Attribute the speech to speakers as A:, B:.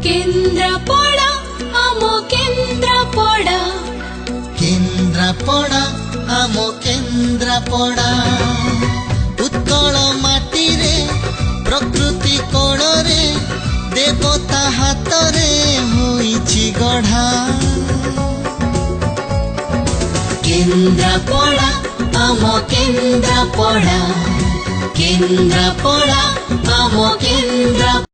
A: केन्द्रापड़ा आमो केन्द्रापड़ा
B: केन्द्रापड़ा आमो केन्द्रापड़ा उत्कल माटी रे प्रकृति कोल रे देवता हाथ रे होइछि गढ़ा
A: केन्द्रापड़ा आमो केन्द्रापड़ा केन्द्रापड़ा आमो केन्द्रापड़ा।